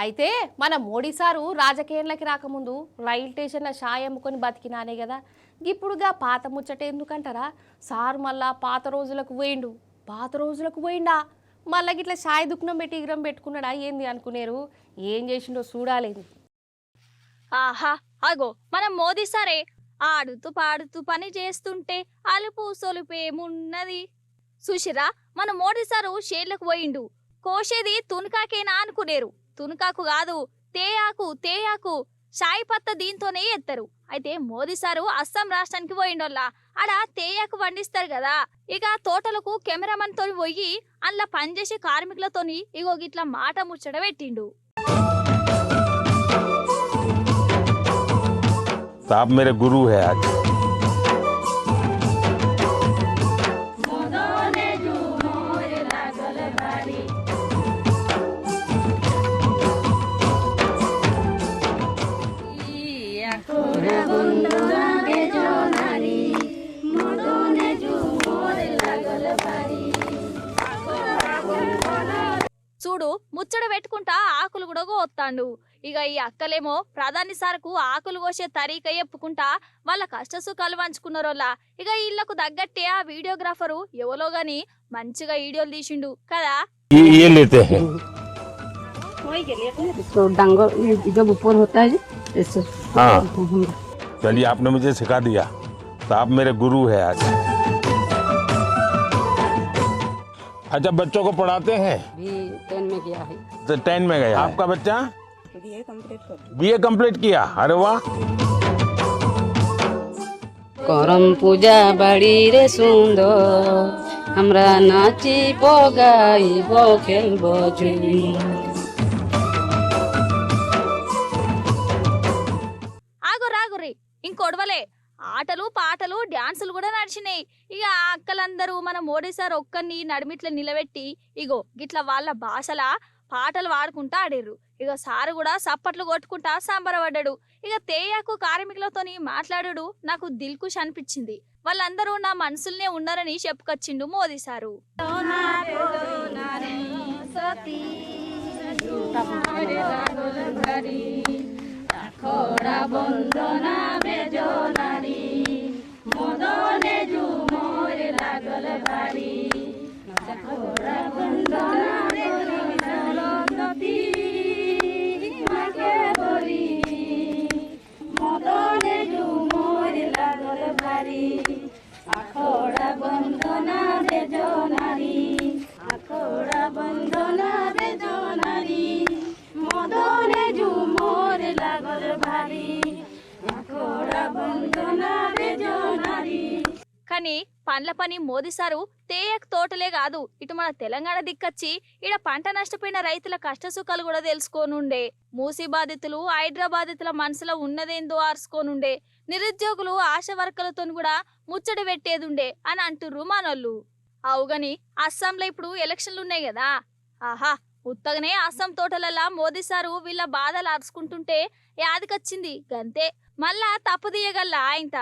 అయితే మన మోడీ సారు రాజకీయాల్లోకి రాకముందు రైల్ స్టేషన్ల షాయ్ అమ్ముకొని బతికినానే కదా. ఇప్పుడుగా పాత ముచ్చట ఎందుకంటారా? సారు మళ్ళా పాత రోజులకు పోయిండా మళ్ళా గిట్లా షాయ్ దుకాణం పెట్టి ఇగ్రం పెట్టుకున్నాడా ఏంది అనుకునేరు. ఏం చేసిండో చూడాలేదు. ఆహా అగో మన మోదీ సరే ఆడుతూ పాడుతూ పని చేస్తుంటే అలుపు సొలుపు ఏమున్నది. సుషిరా మన మోడీ సారు షేర్లకు పోయిండు. కోసేది తునకాకేనా అనుకునేరు. తునకాకు కాదు, తేయాకు షాయి పత్త దీంతోనే ఎత్తరు. అయితే మోదీ సారు అస్సాం రాష్ట్రానికి పోయిండోల్లా ఆడ తేయాకు పండిస్తారు కదా. ఇక తోటలకు కెమెరామన్ తోని పోయి అందులో పనిచేసే కార్మికులతోని ఇగో గిట్లా మాట ముచ్చట పెట్టిండు. आप मेरे गुरु है आज। చూడు ముచ్చట పెట్టుకుంటా ఆకులు కూడా కోస్తాండు. ఇక ఈ అక్కలేమో ప్రధాని సార్కు ఆకులు కోసే తరీక చెప్పుకుంటా వాళ్ళ కష్ట సుఖాలు పంచుకున్నారోలా. ఇక వీళ్ళకు తగ్గట్టే ఆ వీడియోగ్రాఫరు ఎవరో గాని మంచిగా వీడియోలు తీసిండు కదా. ये लेते हैं तो डांगर जब ऊपर होता है ऐसे। हाँ चलिए, आपने मुझे सिखा दिया तो आप मेरे गुरु है आज। अच्छा, बच्चों को पढ़ाते हैं? भी 10 में गया है। तो 10 में गया। आपका बच्चा बीए कंप्लीट किया? अरे वाह। करम पूजा बड़ी रे सुंदर हमरा नाची गाई खेल बजू। ఆగుర్రి ఇంకొడవలే ఆటలు పాటలు డాన్సులు కూడా నడిచినాయి. ఇక ఆ అక్కలందరూ మన మోడీ సార్ ఒక్కరిని నడిమిట్ల నిలబెట్టి ఇగో గిట్ల వాళ్ళ భాషల పాటలు పాడుకుంటా ఆడిర్రు. ఇక సారు కూడా సప్పట్లు కొట్టుకుంటా సంబరపడ్డాడు. ఇక తేయాకు కార్మికులతోని మాట్లాడాడు. నాకు దిల్కుష్ అనిపించింది. వాళ్ళందరూ నా మనసులనే ఉన్నారని చెప్పుకొచ్చిండు మోదీ సారు. కానీ పండ్ల పని మోదీ సారు తేయక్ తోటలే కాదు, ఇటు మన తెలంగాణ దిక్కచ్చి ఈడ పంట నష్టపోయిన రైతుల కష్ట సుఖాలు కూడా తెలుసుకోనుండే. మూసీ బాధితులు హైదరాబాదితుల మనసులో ఉన్నదేందో ఆర్చుకోనుండే. నిరుద్యోగులు ఆశ వర్కలతో కూడా ముచ్చట పెట్టేదుండే అని అంటుర్రు మనోళ్ళు. అవుగని అస్సాంలో ఇప్పుడు ఎలక్షన్లు ఉన్నాయి కదా. ఆహా ఉత్తగనే అస్సాం తోటలల్లా మోదీ సారు వీళ్ళ బాధలు అరుచుకుంటుంటే యాదికొచ్చింది గంతే. మళ్ళా తప్పు తీయగల్లా ఆయనత.